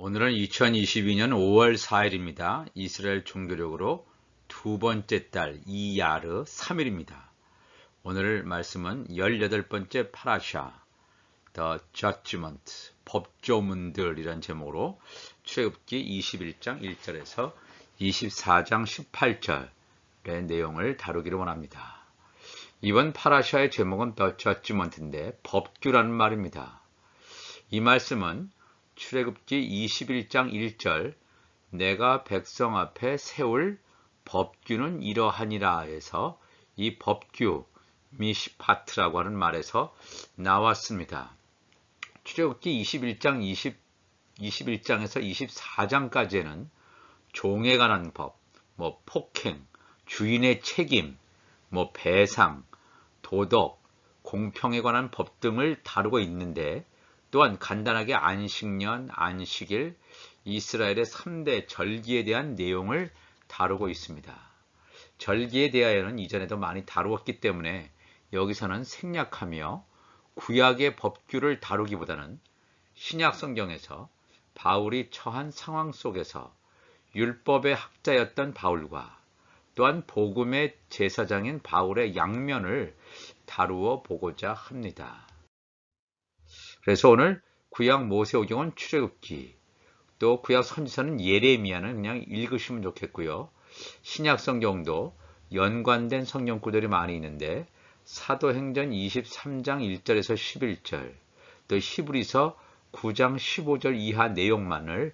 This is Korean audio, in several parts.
오늘은 2022년 5월 4일입니다. 이스라엘 종교력으로 두 번째 달 이야르 3일입니다. 오늘 말씀은 18번째 파라샤 The Judgment 법조문들이란 제목으로 출애굽기 21장 1절에서 24장 18절의 내용을 다루기를 원합니다. 이번 파라샤의 제목은 The Judgment인데 법규라는 말입니다. 이 말씀은 출애굽기 21장 1절 내가 백성 앞에 세울 법규는 이러하니라 해서 이 법규 미시파트라고 하는 말에서 나왔습니다. 출애굽기 21장에서 24장까지는 종에 관한 법, 폭행, 주인의 책임, 배상, 도덕, 공평에 관한 법 등을 다루고 있는데 또한 간단하게 안식년, 안식일, 이스라엘의 3대 절기에 대한 내용을 다루고 있습니다. 절기에 대하여는 이전에도 많이 다루었기 때문에 여기서는 생략하며 구약의 법규를 다루기보다는 신약 성경에서 바울이 처한 상황 속에서 율법의 학자였던 바울과 또한 복음의 제사장인 바울의 양면을 다루어 보고자 합니다. 그래서 오늘 구약 모세오경은 출애굽기, 또 구약 선지서는 예레미야는 그냥 읽으시면 좋겠고요. 신약 성경도 연관된 성경구절이 많이 있는데 사도행전 23장 1절에서 11절, 또 히브리서 9장 15절 이하 내용만을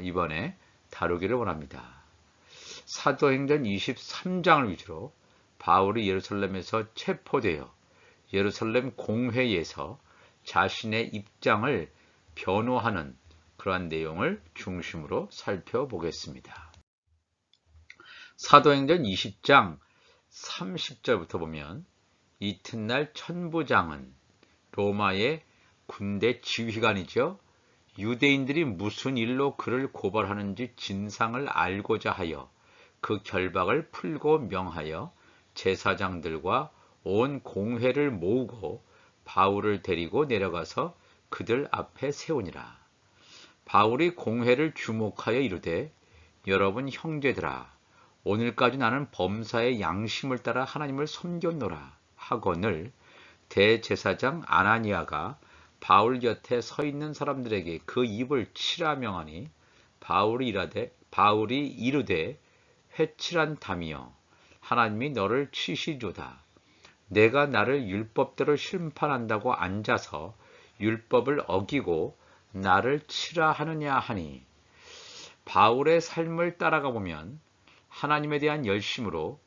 이번에 다루기를 원합니다. 사도행전 23장을 위주로 바울이 예루살렘에서 체포되어 예루살렘 공회에서 자신의 입장을 변호하는 그러한 내용을 중심으로 살펴보겠습니다. 사도행전 20장 30절부터 보면 이튿날 천부장은 로마의 군대 지휘관이죠. 유대인들이 무슨 일로 그를 고발하는지 진상을 알고자 하여 그 결박을 풀고 명하여 제사장들과 온 공회를 모으고 바울을 데리고 내려가서 그들 앞에 세우니라. 바울이 공회를 주목하여 이르되 여러분 형제들아 오늘까지 나는 범사의 양심을 따라 하나님을 섬겼노라 하거늘 대제사장 아나니아가 바울 곁에 서 있는 사람들에게 그 입을 치라 명하니 바울이 이르되 회칠한 담이여 하나님이 너를 치시조다. 내가 나를 율법대로 심판한다고 앉아서 율법을 어기고 나를 치라 하느냐 하니 바울의 삶을 따라가 보면 하나님에 대한 열심으로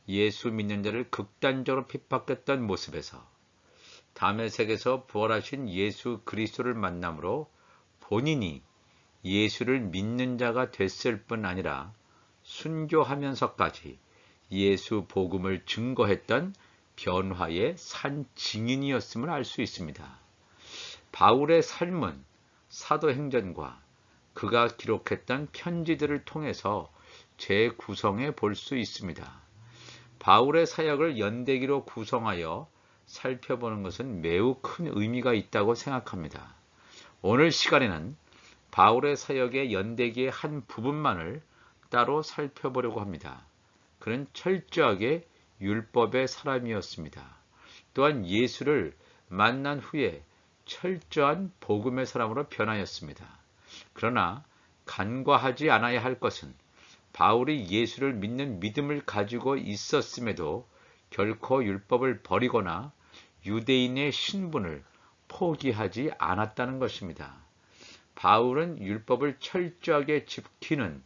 예수 믿는 자를 극단적으로 핍박했던 모습에서 다메섹에서 부활하신 예수 그리스도를 만남으로 본인이 예수를 믿는 자가 됐을 뿐 아니라 순교하면서까지 예수 복음을 증거했던 변화의 산 증인이었음을 알 수 있습니다. 바울의 삶은 사도행전과 그가 기록했던 편지들을 통해서 재구성해 볼 수 있습니다. 바울의 사역을 연대기로 구성하여 살펴보는 것은 매우 큰 의미가 있다고 생각합니다. 오늘 시간에는 바울의 사역의 연대기의 한 부분만을 따로 살펴보려고 합니다. 그는 철저하게 율법의 사람이었습니다. 또한 예수를 만난 후에 철저한 복음의 사람으로 변하였습니다. 그러나 간과하지 않아야 할 것은 바울이 예수를 믿는 믿음을 가지고 있었음에도 결코 율법을 버리거나 유대인의 신분을 포기하지 않았다는 것입니다. 바울은 율법을 철저하게 지키는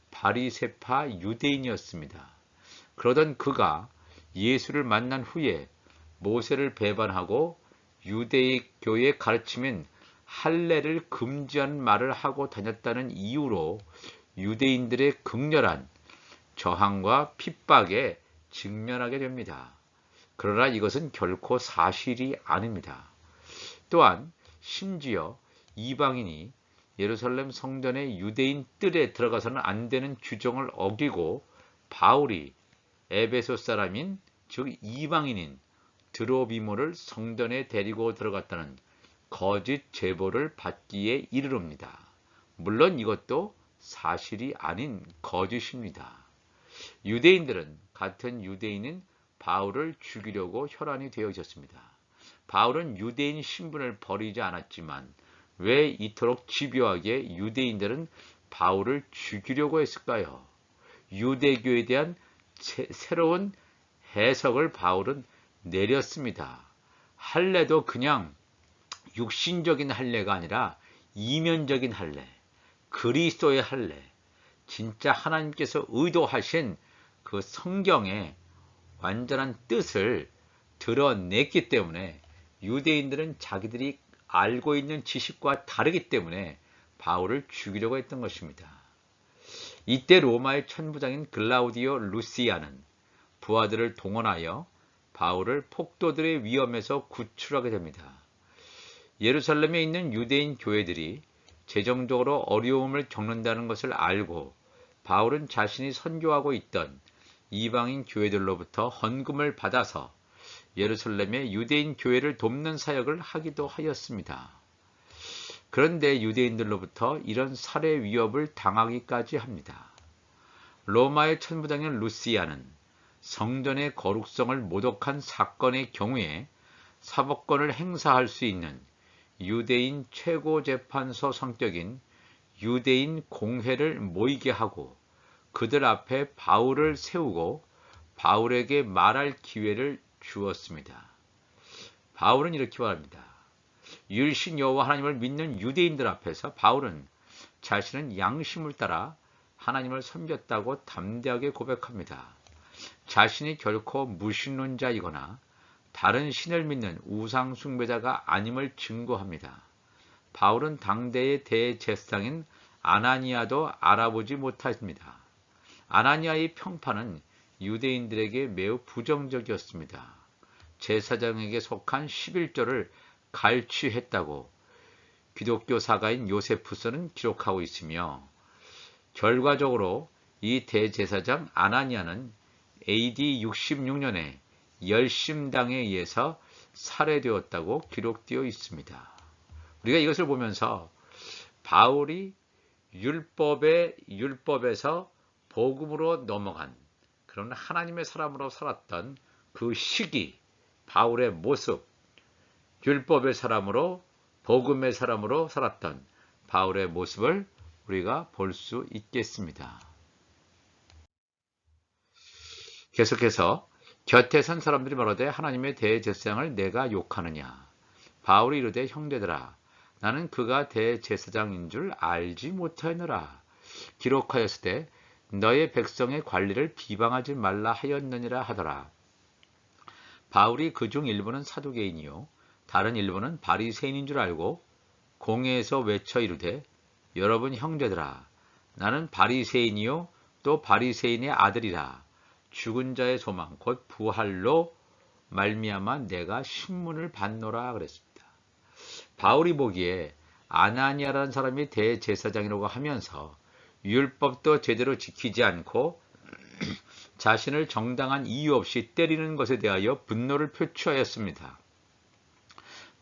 바리새파 유대인이었습니다. 그러던 그가 예수를 만난 후에 모세를 배반하고 유대교의 가르침인 할례를 금지하는 말을 하고 다녔다는 이유로 유대인들의 극렬한 저항과 핍박에 직면하게 됩니다. 그러나 이것은 결코 사실이 아닙니다. 또한 심지어 이방인이 예루살렘 성전의 유대인 뜰에 들어가서는 안 되는 규정을 어기고 바울이 에베소 사람인 즉 이방인인 드로비모를 성전에 데리고 들어갔다는 거짓 제보를 받기에 이르릅니다. 물론 이것도 사실이 아닌 거짓입니다. 유대인들은 같은 유대인인 바울을 죽이려고 혈안이 되어 있었습니다. 바울은 유대인 신분을 버리지 않았지만 왜 이토록 집요하게 유대인들은 바울을 죽이려고 했을까요? 유대교에 대한 새로운 해석을 바울은 내렸습니다. 할례도 그냥 육신적인 할례가 아니라 이면적인 할례, 그리스도의 할례, 진짜 하나님께서 의도하신 그 성경의 완전한 뜻을 드러냈기 때문에 유대인들은 자기들이 알고 있는 지식과 다르기 때문에 바울을 죽이려고 했던 것입니다. 이때 로마의 천부장인 글라우디오 루시아는 부하들을 동원하여 바울을 폭도들의 위험에서 구출하게 됩니다. 예루살렘에 있는 유대인 교회들이 재정적으로 어려움을 겪는다는 것을 알고 바울은 자신이 선교하고 있던 이방인 교회들로부터 헌금을 받아서 예루살렘의 유대인 교회를 돕는 사역을 하기도 하였습니다. 그런데 유대인들로부터 이런 살해 위협을 당하기까지 합니다. 로마의 천부장인 루시아는 성전의 거룩성을 모독한 사건의 경우에 사법권을 행사할 수 있는 유대인 최고재판소 성격인 유대인 공회를 모이게 하고 그들 앞에 바울을 세우고 바울에게 말할 기회를 주었습니다. 바울은 이렇게 말합니다. 율신 여호와 하나님을 믿는 유대인들 앞에서 바울은 자신은 양심을 따라 하나님을 섬겼다고 담대하게 고백합니다. 자신이 결코 무신론자이거나 다른 신을 믿는 우상 숭배자가 아님을 증거합니다. 바울은 당대의 대제사장인 아나니아도 알아보지 못합니다. 아나니아의 평판은 유대인들에게 매우 부정적이었습니다. 제사장에게 속한 11조를 갈취했다고 기독교 사가인 요세푸스는 기록하고 있으며 결과적으로 이 대제사장 아나니아는 AD 66년에 열심당에 의해서 살해되었다고 기록되어 있습니다. 우리가 이것을 보면서 바울이 율법에서 복음으로 넘어간 그런 하나님의 사람으로 살았던 그 시기, 바울의 모습, 율법의 사람으로 복음의 사람으로 살았던 바울의 모습을 우리가 볼 수 있겠습니다. 계속해서 곁에 선 사람들이 말하되 하나님의 대제사장을 내가 욕하느냐. 바울이 이르되 형제들아 나는 그가 대제사장인 줄 알지 못하느라. 기록하였으되 너의 백성의 관리를 비방하지 말라 하였느니라 하더라. 바울이 그중 일부는 사두개인이요 다른 일부는 바리새인인 줄 알고 공회에서 외쳐 이르되 여러분 형제들아 나는 바리새인이요 또 바리새인의 아들이라. 죽은 자의 소망 곧 부활로 말미암아 내가 신문을 받노라 그랬습니다. 바울이 보기에 아나니아라는 사람이 대제사장이라고 하면서 율법도 제대로 지키지 않고 자신을 정당한 이유 없이 때리는 것에 대하여 분노를 표출하였습니다.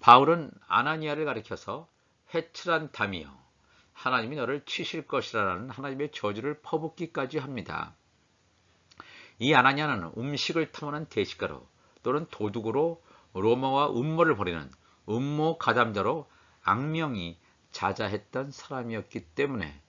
바울은 아나니아를 가리켜서 해칠한 담이여 하나님이 너를 치실 것이라는 하나님의 저주를 퍼붓기까지 합니다. 이 아나니아는 음식을 탐하는 대식가로 또는 도둑으로 로마와 음모를 벌이는 음모 가담자로 악명이 자자했던 사람이었기 때문에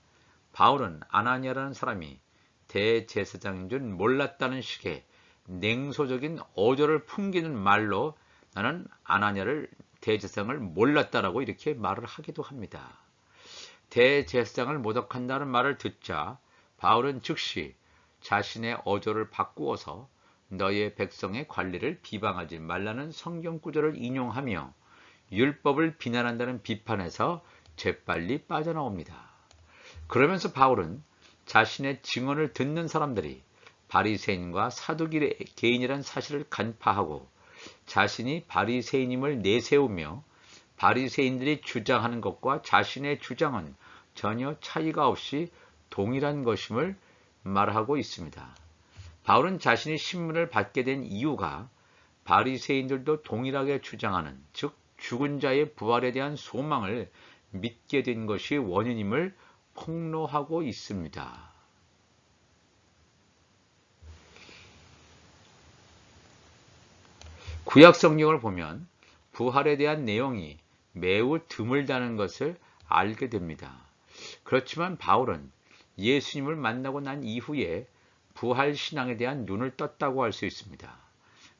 바울은 아나니아라는 사람이 대제사장인 줄 몰랐다는 식의 냉소적인 어조를 풍기는 말로 나는 아나니아를 대제사장을 몰랐다라고 이렇게 말을 하기도 합니다. 대제사장을 모독한다는 말을 듣자 바울은 즉시 자신의 어조를 바꾸어서 너의 백성의 관리를 비방하지 말라는 성경 구절을 인용하며 율법을 비난한다는 비판에서 재빨리 빠져나옵니다. 그러면서 바울은 자신의 증언을 듣는 사람들이 바리새인과 사두개인이라는 사실을 간파하고 자신이 바리새인임을 내세우며 바리새인들이 주장하는 것과 자신의 주장은 전혀 차이가 없이 동일한 것임을 말하고 있습니다. 바울은 자신이 신문을 받게 된 이유가 바리새인들도 동일하게 주장하는 즉 죽은 자의 부활에 대한 소망을 믿게 된 것이 원인임을 폭로하고 있습니다. 구약 성경을 보면 부활에 대한 내용이 매우 드물다는 것을 알게 됩니다. 그렇지만 바울은 예수님을 만나고 난 이후에 부활 신앙에 대한 눈을 떴다고 할 수 있습니다.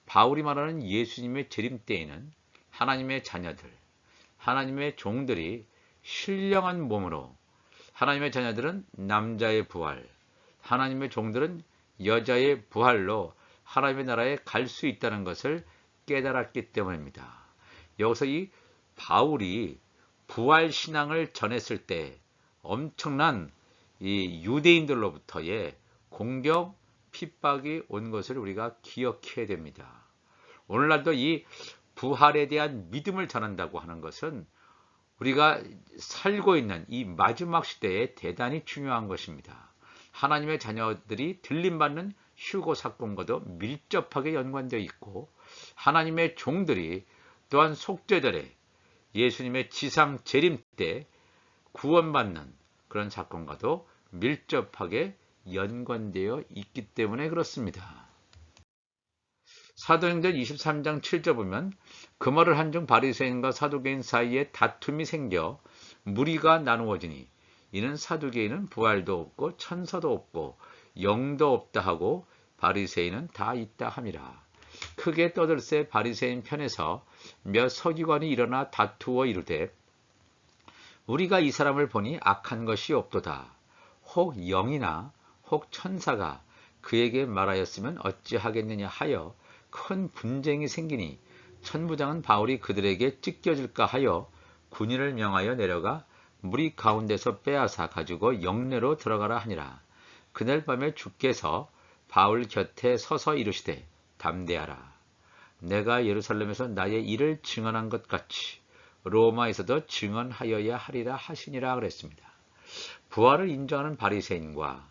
바울이 말하는 예수님의 재림 때에는 하나님의 자녀들, 하나님의 종들이 신령한 몸으로, 하나님의 자녀들은 남자의 부활, 하나님의 종들은 여자의 부활로 하나님의 나라에 갈 수 있다는 것을 깨달았기 때문입니다. 여기서 이 바울이 부활 신앙을 전했을 때 엄청난 이 유대인들로부터의 공격, 핍박이 온 것을 우리가 기억해야 됩니다. 오늘날도 이 부활에 대한 믿음을 전한다고 하는 것은 우리가 살고 있는 이 마지막 시대에 대단히 중요한 것입니다. 하나님의 자녀들이 들림받는 휴거 사건과도 밀접하게 연관되어 있고, 하나님의 종들이 또한 속죄절에 예수님의 지상 재림 때 구원받는 그런 사건과도 밀접하게 연관되어 있기 때문에 그렇습니다. 사도행전 23장 7절 보면 금어를 한 중 바리새인과 사두개인 사이에 다툼이 생겨 무리가 나누어지니 이는 사두개인은 부활도 없고 천사도 없고 영도 없다 하고 바리새인은 다 있다 함이라. 크게 떠들새 바리새인 편에서 몇 서기관이 일어나 다투어 이르되 우리가 이 사람을 보니 악한 것이 없도다. 혹 영이나 혹 천사가 그에게 말하였으면 어찌하겠느냐 하여 큰 분쟁이 생기니 천부장은 바울이 그들에게 찢겨질까 하여 군인을 명하여 내려가 무리 가운데서 빼앗아 가지고 영내로 들어가라 하니라. 그날 밤에 주께서 바울 곁에 서서 이르시되 담대하라. 내가 예루살렘에서 나의 일을 증언한 것 같이 로마에서도 증언하여야 하리라 하시니라 그랬습니다. 부활을 인정하는 바리새인과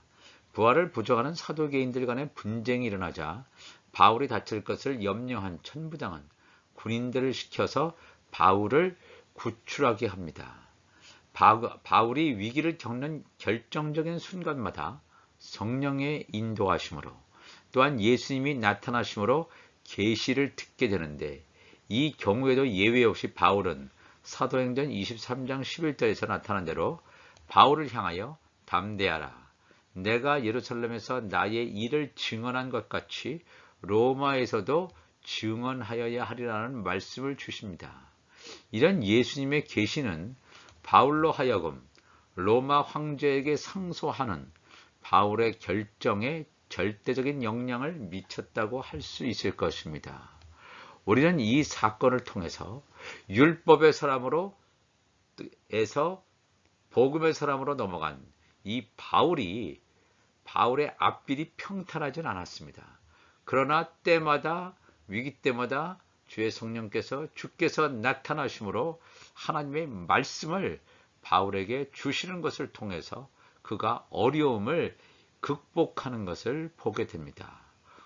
부활을 부정하는 사두개인들 간의 분쟁이 일어나자 바울이 다칠 것을 염려한 천부장은 군인들을 시켜서 바울을 구출하게 합니다. 바울이 위기를 겪는 결정적인 순간마다 성령의 인도하심으로 또한 예수님이 나타나심으로 계시를 듣게 되는데, 이 경우에도 예외 없이 바울은 사도행전 23장 11절에서 나타난 대로 바울을 향하여 담대하라. 내가 예루살렘에서 나의 일을 증언한 것 같이 로마에서도 증언하여야 하리라는 말씀을 주십니다. 이런 예수님의 계시는 바울로 하여금 로마 황제에게 상소하는 바울의 결정에 절대적인 영향을 미쳤다고 할 수 있을 것입니다. 우리는 이 사건을 통해서 율법의 사람으로 에서 복음의 사람으로 넘어간 이 바울의 앞길이 평탄하진 않았습니다. 그러나 때마다, 위기 때마다 주의 성령께서 주께서 나타나심으로 하나님의 말씀을 바울에게 주시는 것을 통해서 그가 어려움을 극복하는 것을 보게 됩니다.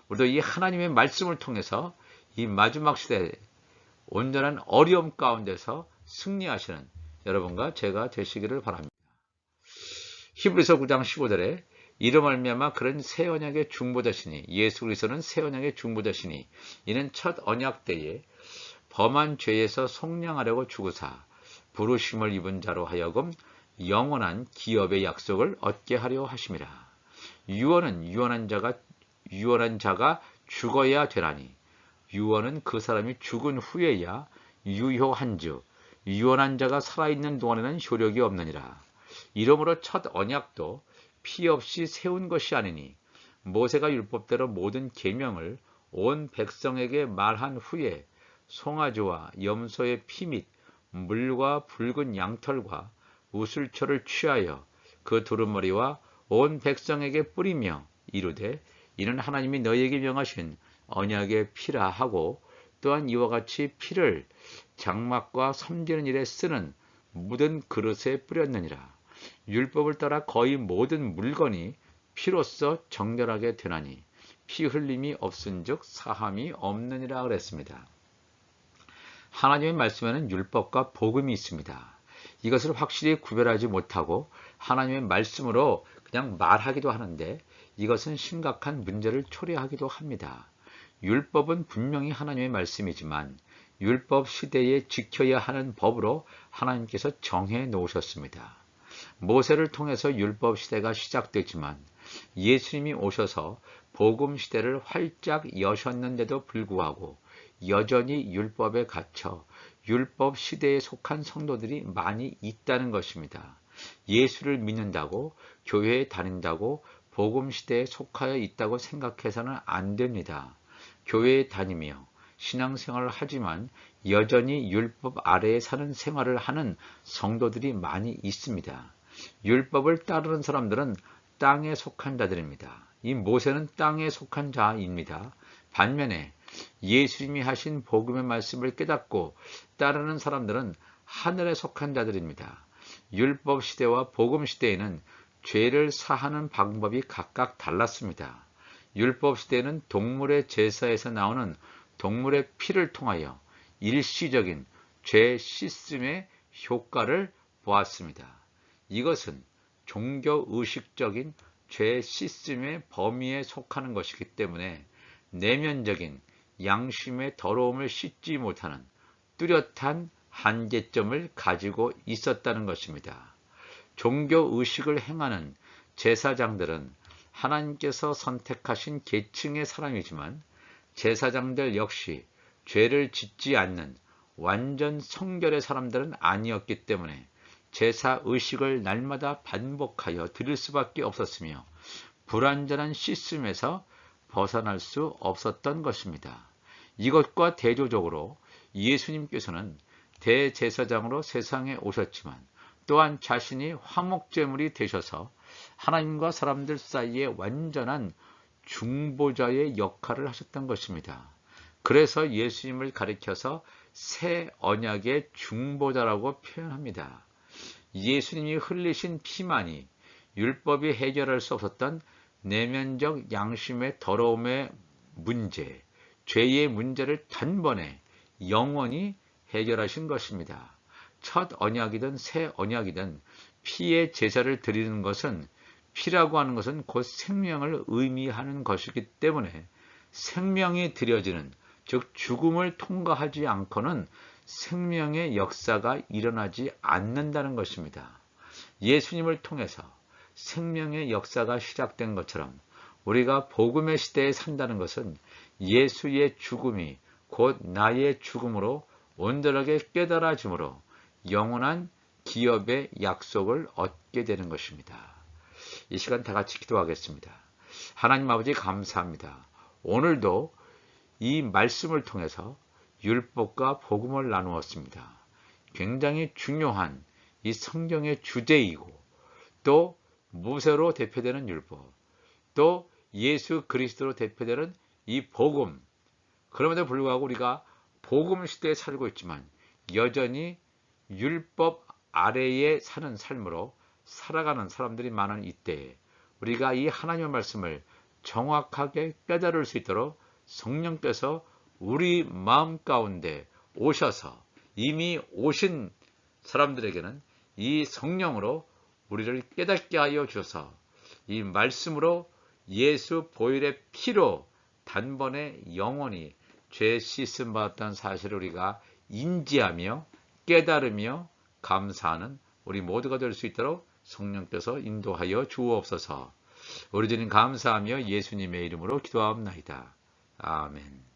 우리도 이 하나님의 말씀을 통해서 이 마지막 시대에 온전한 어려움 가운데서 승리하시는 여러분과 제가 되시기를 바랍니다. 히브리서 9장 15절에 이로 말미암아 그런 새 언약의 중보자시니 예수 그리스도는 새 언약의 중보자시니 이는 첫 언약 때에 범한 죄에서 속량하려고 죽으사 부르심을 입은 자로 하여금 영원한 기업의 약속을 얻게 하려 하심이라. 유언은 유언한 자가 죽어야 되나니 유언은 그 사람이 죽은 후에야 유효한즉 유언한 자가 살아있는 동안에는 효력이 없느니라. 이러므로 첫 언약도 피 없이 세운 것이 아니니 모세가 율법대로 모든 계명을 온 백성에게 말한 후에 송아지와 염소의 피 및 물과 붉은 양털과 우슬초를 취하여 그 두루머리와 온 백성에게 뿌리며 이르되 이는 하나님이 너희에게 명하신 언약의 피라 하고 또한 이와 같이 피를 장막과 섬기는 일에 쓰는 묻은 그릇에 뿌렸느니라. 율법을 따라 거의 모든 물건이 피로써 정결하게 되나니 피 흘림이 없은즉 사함이 없느니라 그랬습니다. 하나님의 말씀에는 율법과 복음이 있습니다. 이것을 확실히 구별하지 못하고 하나님의 말씀으로 그냥 말하기도 하는데 이것은 심각한 문제를 초래하기도 합니다. 율법은 분명히 하나님의 말씀이지만 율법 시대에 지켜야 하는 법으로 하나님께서 정해 놓으셨습니다. 모세를 통해서 율법 시대가 시작됐지만 예수님이 오셔서 복음 시대를 활짝 여셨는데도 불구하고 여전히 율법에 갇혀 율법 시대에 속한 성도들이 많이 있다는 것입니다. 예수를 믿는다고, 교회에 다닌다고 복음 시대에 속하여 있다고 생각해서는 안 됩니다. 교회에 다니며 신앙생활을 하지만 여전히 율법 아래에 사는 생활을 하는 성도들이 많이 있습니다. 율법을 따르는 사람들은 땅에 속한 자들입니다. 이 모세는 땅에 속한 자입니다. 반면에 예수님이 하신 복음의 말씀을 깨닫고 따르는 사람들은 하늘에 속한 자들입니다. 율법 시대와 복음 시대에는 죄를 사하는 방법이 각각 달랐습니다. 율법 시대에는 동물의 제사에서 나오는 동물의 피를 통하여 일시적인 죄 씻음의 효과를 보았습니다. 이것은 종교의식적인 죄 씻음의 범위에 속하는 것이기 때문에 내면적인 양심의 더러움을 씻지 못하는 뚜렷한 한계점을 가지고 있었다는 것입니다. 종교의식을 행하는 제사장들은 하나님께서 선택하신 계층의 사람이지만 제사장들 역시 죄를 짓지 않는 완전 성결의 사람들은 아니었기 때문에 제사의식을 날마다 반복하여 드릴 수밖에 없었으며 불완전한 씻음에서 벗어날 수 없었던 것입니다. 이것과 대조적으로 예수님께서는 대제사장으로 세상에 오셨지만 또한 자신이 화목제물이 되셔서 하나님과 사람들 사이에 완전한 중보자의 역할을 하셨던 것입니다. 그래서 예수님을 가리켜서 새 언약의 중보자라고 표현합니다. 예수님이 흘리신 피만이 율법이 해결할 수 없었던 내면적 양심의 더러움의 문제, 죄의 문제를 단번에 영원히 해결하신 것입니다. 첫 언약이든 새 언약이든 피의 제사를 드리는 것은 피라고 하는 것은 곧 생명을 의미하는 것이기 때문에 생명이 드려지는, 즉 죽음을 통과하지 않고는 생명의 역사가 일어나지 않는다는 것입니다. 예수님을 통해서 생명의 역사가 시작된 것처럼 우리가 복음의 시대에 산다는 것은 예수의 죽음이 곧 나의 죽음으로 온전하게 깨달아짐으로 영원한 기업의 약속을 얻게 되는 것입니다. 이 시간 다 같이 기도하겠습니다. 하나님 아버지 감사합니다. 오늘도 이 말씀을 통해서 율법과 복음을 나누었습니다. 굉장히 중요한 이 성경의 주제이고 또 모세로 대표되는 율법, 또 예수 그리스도로 대표되는 이 복음, 그럼에도 불구하고 우리가 복음 시대에 살고 있지만 여전히 율법 아래에 사는 삶으로 살아가는 사람들이 많은 이때에 우리가 이 하나님의 말씀을 정확하게 깨달을 수 있도록 성령께서 우리 마음 가운데 오셔서 이미 오신 사람들에게는 이 성령으로 우리를 깨닫게 하여 주셔서 이 말씀으로 예수 보혈의 피로 단번에 영원히 죄 씻음 받았다는 사실을 우리가 인지하며 깨달으며 감사하는 우리 모두가 될 수 있도록 성령께서 인도하여 주옵소서. 우리 주님 감사하며 예수님의 이름으로 기도하옵나이다. 아멘.